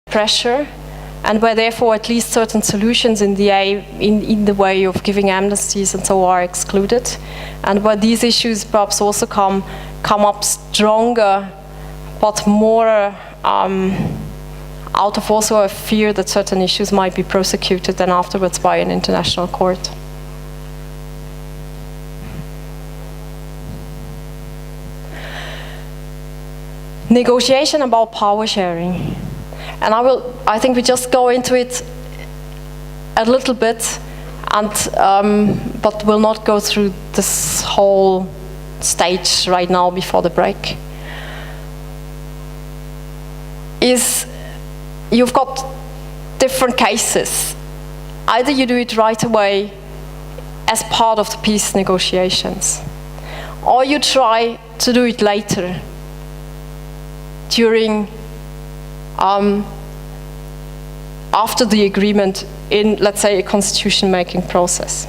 pressure, and where therefore at least certain solutions in the way of giving amnesties and so are excluded, and where these issues perhaps also come up stronger, but more out of also a fear that certain issues might be prosecuted then afterwards by an international court. Negotiation about power sharing. And I think we just go into it a little bit, and but we'll not go through this whole stage right now before the break. You've got different cases. Either you do it right away as part of the peace negotiations, or you try to do it later, during, after the agreement in, let's say, a constitution-making process.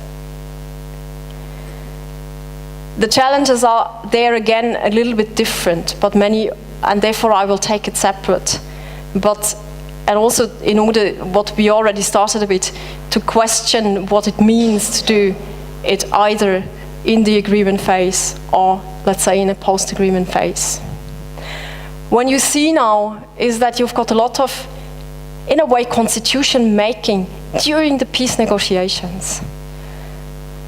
The challenges are there again a little bit different, but many, and therefore I will take it separate. And also in order, what we already started a bit, to question what it means to do it either in the agreement phase or, let's say, in a post-agreement phase. When you see now is that you've got a lot of, in a way, constitution making during the peace negotiations.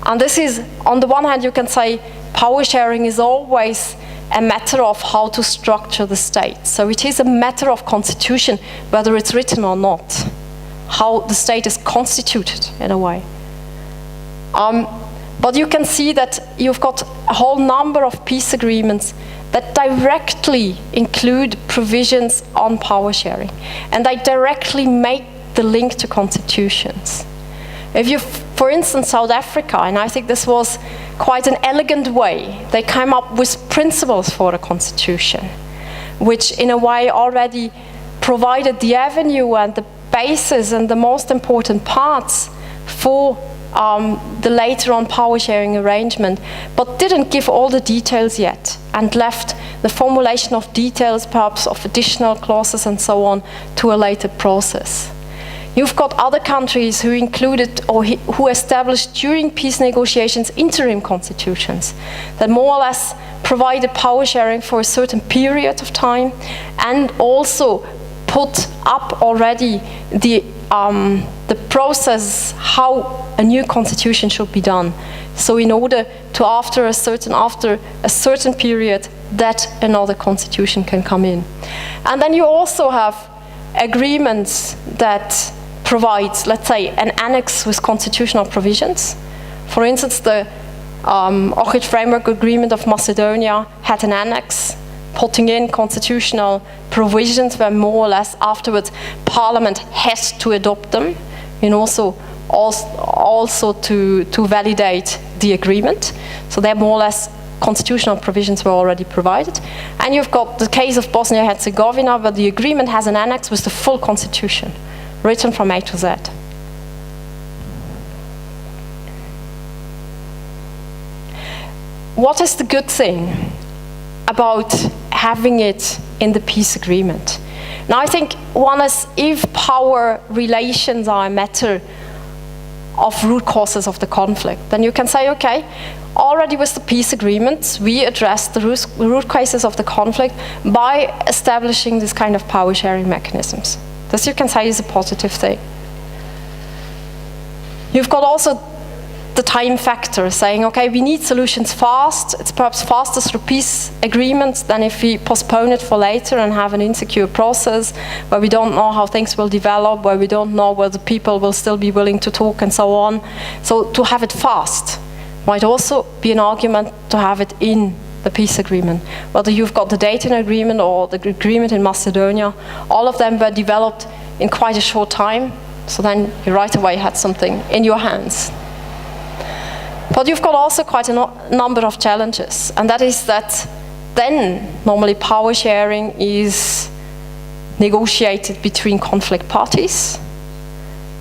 And this is, on the one hand, you can say power sharing is always a matter of how to structure the state. So it is a matter of constitution, whether it's written or not, how the state is constituted in a way. But you can see that you've got a whole number of peace agreements that directly include provisions on power sharing, and they directly make the link to constitutions. If you, for instance, South Africa, and I think this was quite an elegant way, they came up with principles for a constitution, which in a way already provided the avenue and the basis and the most important parts for the later on power sharing arrangement, but didn't give all the details yet, and left the formulation of details, perhaps of additional clauses and so on, to a later process. You've got other countries who included or who established during peace negotiations interim constitutions that more or less provided power sharing for a certain period of time, and also put up already the process how a new constitution should be done. So in order to after a certain period that another constitution can come in. And then you also have agreements that provides, let's say, an annex with constitutional provisions. For instance, the Ohrid Framework Agreement of Macedonia had an annex putting in constitutional provisions where more or less afterwards Parliament has to adopt them, and also to validate the agreement. So they're more or less constitutional provisions were already provided. And you've got the case of Bosnia-Herzegovina, where the agreement has an annex with the full constitution, written from A to Z. What is the good thing about having it in the peace agreement? Now I think one is, if power relations are a matter of root causes of the conflict, then you can say, okay, already with the peace agreements, we address the root causes of the conflict by establishing this kind of power sharing mechanisms. This you can say is a positive thing. You've got also the time factor, saying, okay, we need solutions fast. It's perhaps faster through peace agreements than if we postpone it for later and have an insecure process where we don't know how things will develop, where we don't know whether people will still be willing to talk and so on. So to have it fast might also be an argument to have it in the peace agreement. Whether you've got the Dayton Agreement or the agreement in Macedonia, all of them were developed in quite a short time, so then you right away had something in your hands. But you've got also quite a number of challenges, and that is that then normally power sharing is negotiated between conflict parties,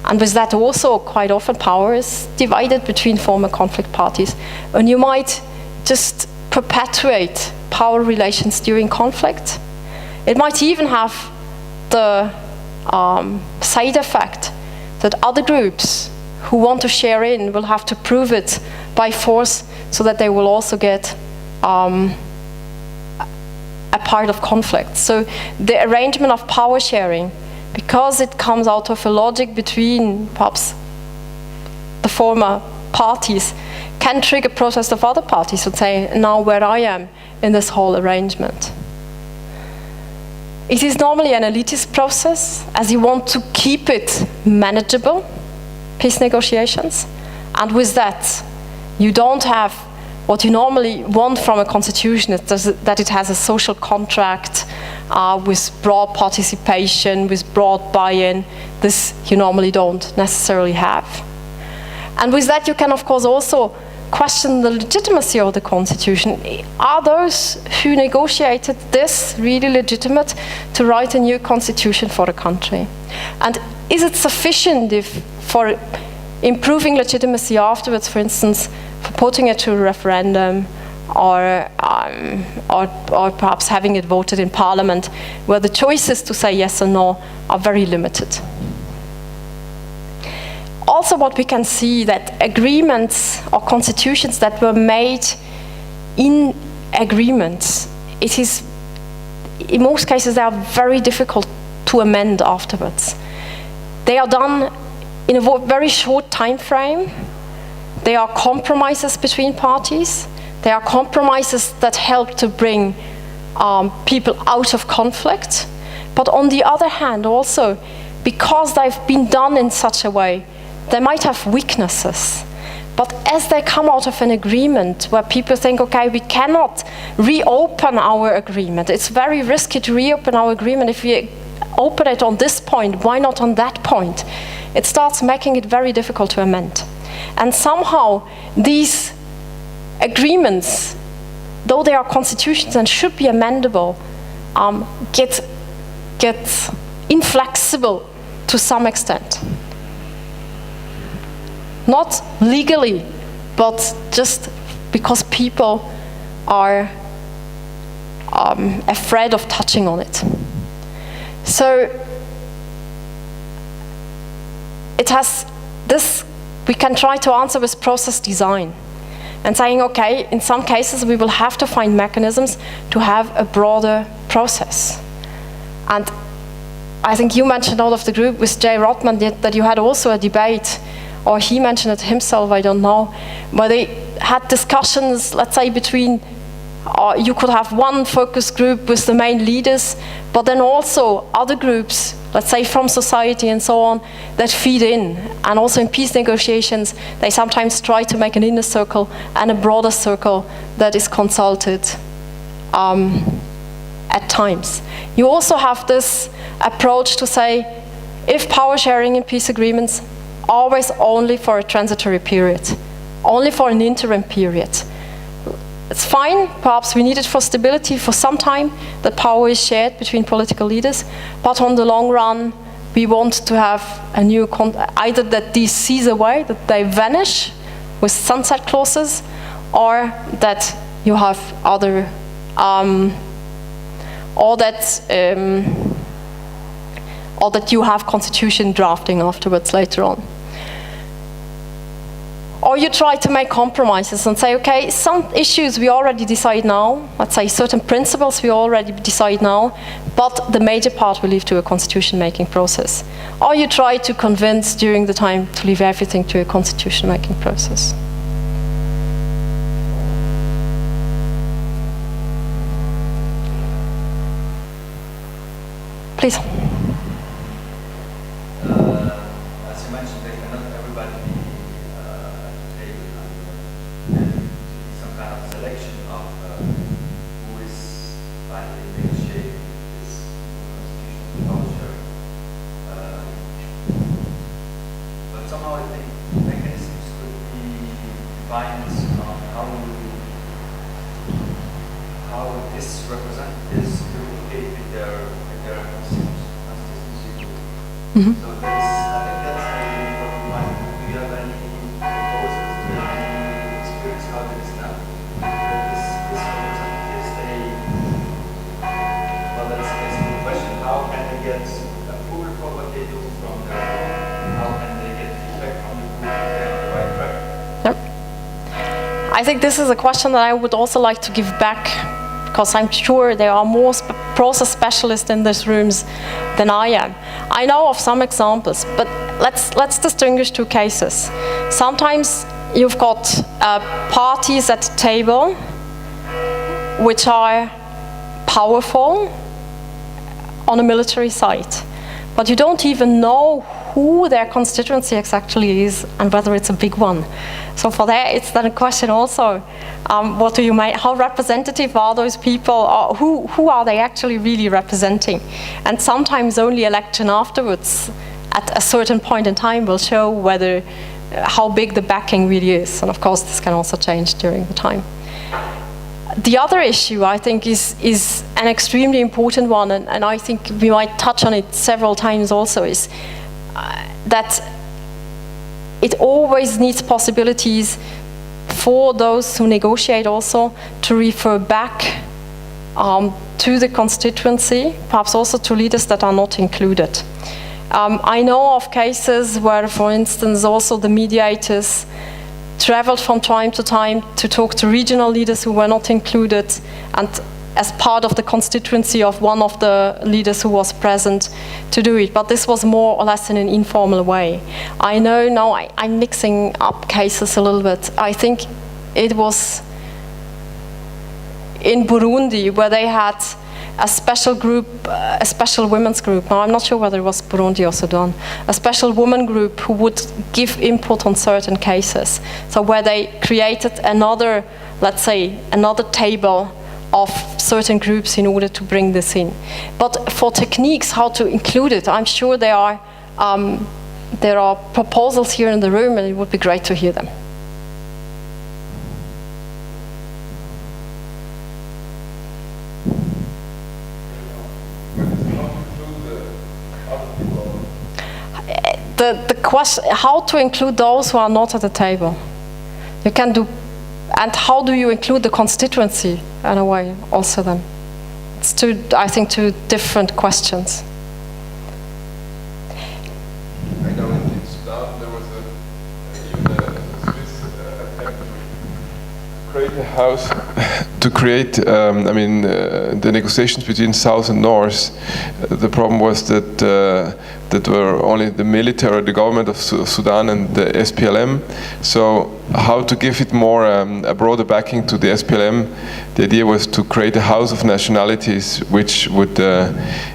and with that also quite often power is divided between former conflict parties, and you might just perpetuate power relations during conflict. It might even have the side effect that other groups who want to share in will have to prove it by force so that they will also get a part of conflict. So the arrangement of power sharing, because it comes out of a logic between perhaps the former parties, can trigger protest of other parties and say, now where I am in this whole arrangement. It is normally an elitist process, as you want to keep it manageable, peace negotiations, and with that, you don't have what you normally want from a constitution, that it has a social contract with broad participation, with broad buy-in. This you normally don't necessarily have. And with that, you can, of course, also question the legitimacy of the constitution. Are those who negotiated this really legitimate to write a new constitution for the country? And is it sufficient for improving legitimacy afterwards, for instance, for putting it to a referendum or perhaps having it voted in parliament, where the choices to say yes or no are very limited? Also, what we can see that agreements or constitutions that were made in agreements, it is, in most cases, they are very difficult to amend afterwards. They are done in a very short time frame. They are compromises between parties. They are compromises that help to bring people out of conflict. But on the other hand, also, because they've been done in such a way, they might have weaknesses. But as they come out of an agreement where people think, okay, we cannot reopen our agreement. It's very risky to reopen our agreement. If we open it on this point, why not on that point? It starts making it very difficult to amend. And somehow these agreements, though they are constitutions and should be amendable, get inflexible to some extent. Not legally, but just because people are afraid of touching on it. So it has this, we can try to answer with process design and saying, okay, in some cases we will have to find mechanisms to have a broader process. And I think you mentioned out of the group with Jay Rothman that you had also a debate, or he mentioned it himself, I don't know, where they had discussions, let's say, between, you could have one focus group with the main leaders, but then also other groups, let's say from society and so on, that feed in. And also in peace negotiations, they sometimes try to make an inner circle and a broader circle that is consulted at times. You also have this approach to say, if power sharing in peace agreements, always only for a transitory period, only for an interim period. It's fine, perhaps we need it for stability for some time, that power is shared between political leaders, but on the long run, we want to have a new, either that these cease away, that they vanish with sunset clauses, or that you have other, or that you have constitution drafting afterwards later on. Or you try to make compromises and say, okay, some issues we already decide now, let's say certain principles we already decide now, but the major part we leave to a constitution-making process. Or you try to convince during the time to leave everything to a constitution-making process. Please. As you mentioned, they cannot everybody be some kind of selection of who is finally negotiating this constitutional culture. But somehow I think mechanisms could be defined on how this representatives communicate with their constituency group. Mm-hmm. So I think that's maybe important one. Do you have any proposals, do you have any experience how it is done? This representatives, well, that's a question. How can they get approval from I think this is a question that I would also like to give back, because I'm sure there are more process specialists in these rooms than I am. I know of some examples, but let's distinguish two cases. Sometimes you've got parties at the table which are powerful on a military site, but you don't even know who their constituency exactly is and whether it's a big one. So for that, it's then a question also, what do you make? How representative are those people? Or who are they actually really representing? And sometimes only election afterwards, at a certain point in time, will show whether how big the backing really is. And of course, this can also change during the time. The other issue, I think, is an extremely important one, and I think we might touch on it several times also, is that it always needs possibilities for those who negotiate also to refer back to the constituency, perhaps also to leaders that are not included. I know of cases where, for instance, also the mediators traveled from time to time to talk to regional leaders who were not included, and as part of the constituency of one of the leaders who was present to do it. But this was more or less in an informal way. I know now I'm mixing up cases a little bit. I think it was in Burundi where they had a special group, a special women's group. Now I'm not sure whether it was Burundi or Sudan. A special women group who would give input on certain cases. So where they created another, let's say, another table of certain groups in order to bring this in. But for techniques how to include it, I'm sure there are proposals here in the room, and it would be great to hear them. The question, how to include those who are not at the table. You can do, and how do you include the constituency in a way also then? It's two, I think, two different questions. I know in Sudan there was even a Swiss attempt to create a house, to create, the negotiations between South and North. The problem was that that were only the military, the government of Sudan and the SPLM. So how to give it more a broader backing to the SPLM? The idea was to create a house of nationalities which would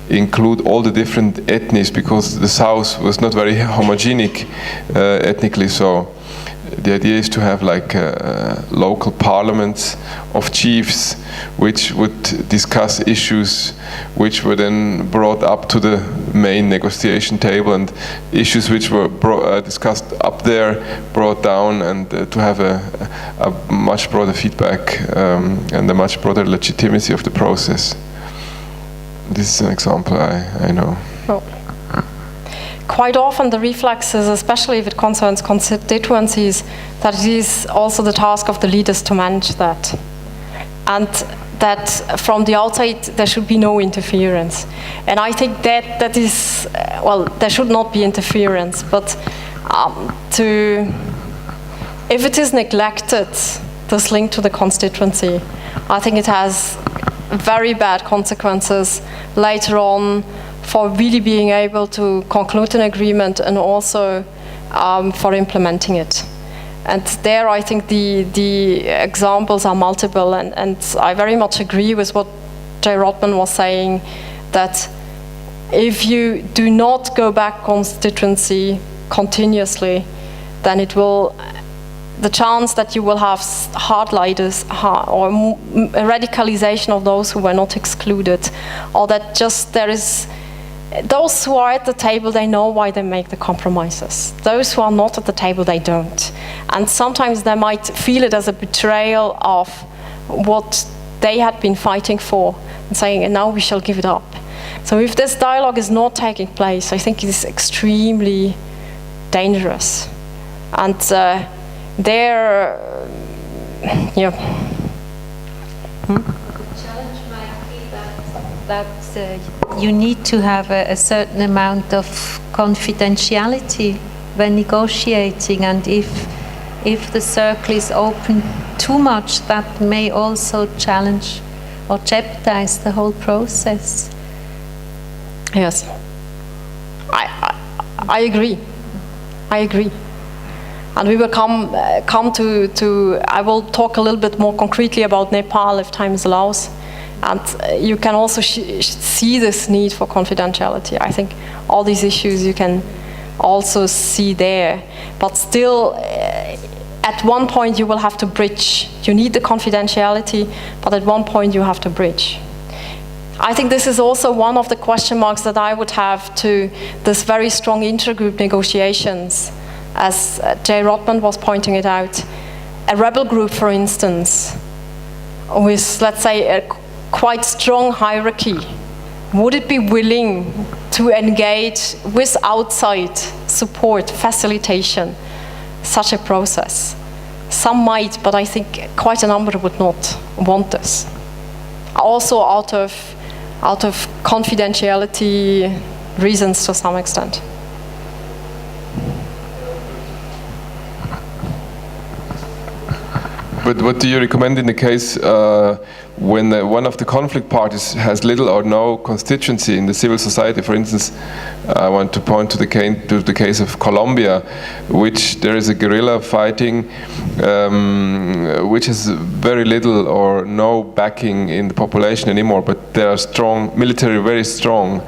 include all the different ethnies, because the South was not very homogenic ethnically. So the idea is to have like local parliaments of chiefs which would discuss issues which were then brought up to the main negotiation table, and issues which were discussed up there brought down, and to have a much broader feedback and a much broader legitimacy of the process. This is an example I know. Oh. Quite often the reflex is, especially if it concerns constituencies, that it is also the task of the leaders to manage that. And that from the outside there should be no interference. And I think that is, well, there should not be interference, but if it is neglected, this link to the constituency, I think it has very bad consequences later on for really being able to conclude an agreement, and also for implementing it. And there I think the examples are multiple, and I very much agree with what Jay Rodman was saying, that if you do not go back constituency continuously, then it will, the chance that you will have hard leaders or a radicalization of those who were not excluded, or that just there is, those who are at the table, they know why they make the compromises. Those who are not at the table, they don't. And sometimes they might feel it as a betrayal of what they had been fighting for, and saying, and now we shall give it up. So if this dialogue is not taking place, I think it is extremely dangerous. And there, yeah. The challenge might be that you need to have a certain amount of confidentiality when negotiating, and if the circle is open too much, that may also challenge or jeopardize the whole process. Yes, I agree. I agree. And we will come to, I will talk a little bit more concretely about Nepal if time allows. And you can also see this need for confidentiality. I think all these issues you can also see there. But still, at one point you will have to bridge. You need the confidentiality, but at one point you have to bridge. I think this is also one of the question marks that I would have to this very strong intergroup negotiations, as Jay Rotman was pointing it out. A rebel group, for instance, with, let's say, a quite strong hierarchy, would it be willing to engage with outside support, facilitation, such a process? Some might, but I think quite a number would not want this. Also out of confidentiality reasons to some extent. But what do you recommend in the case when one of the conflict parties has little or no constituency in the civil society? For instance, I want to point to the case of Colombia, which there is a guerrilla fighting which has very little or no backing in the population anymore, but they are strong, military very strong.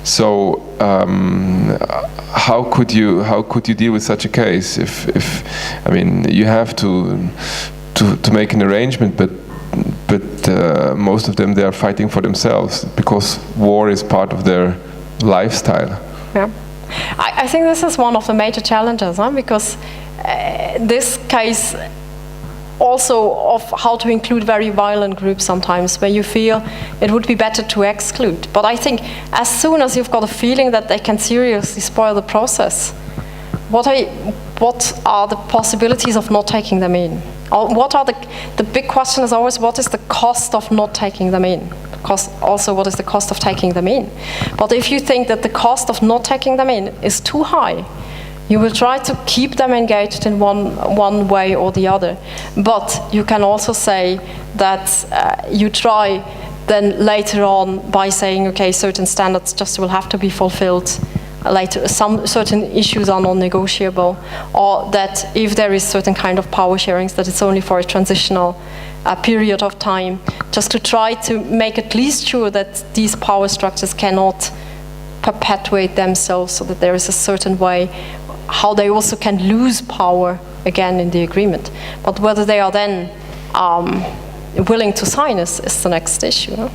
So how could you deal with such a case? If I mean, you have to make an arrangement, but most of them, they are fighting for themselves because war is part of their lifestyle. Yeah, I think this is one of the major challenges, because this case also of how to include very violent groups sometimes, where you feel it would be better to exclude. But I think as soon as you've got a feeling that they can seriously spoil the process, what are the possibilities of not taking them in? Or what are the big question is always, what is the cost of not taking them in? Also, what is the cost of taking them in? But if you think that the cost of not taking them in is too high, you will try to keep them engaged in one way or the other. But you can also say that you try then later on by saying, okay, certain standards just will have to be fulfilled later, some certain issues are non-negotiable, or that if there is certain kind of power sharings, that it's only for a transitional period of time, just to try to make at least sure that these power structures cannot perpetuate themselves, so that there is a certain way how they also can lose power again in the agreement. But whether they are then willing to sign is the next issue. No?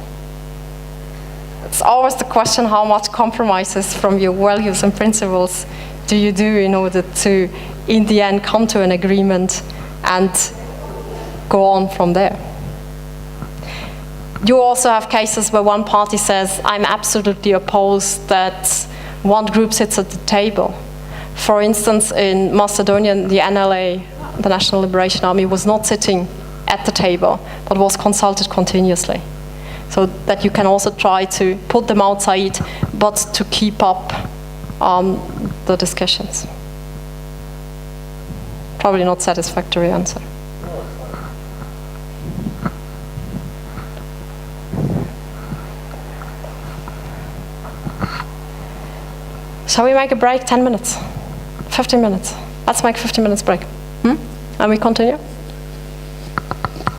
It's always the question, how much compromises from your values and principles do you do in order to, in the end, come to an agreement and go on from there. You also have cases where one party says, I'm absolutely opposed that one group sits at the table. For instance, in Macedonia, the NLA, the National Liberation Army, was not sitting at the table, but was consulted continuously. So that you can also try to put them outside, but to keep up the discussions. Probably not satisfactory answer. Shall we make a break? 10 minutes? 15 minutes? Let's make 15 minutes break. And we continue?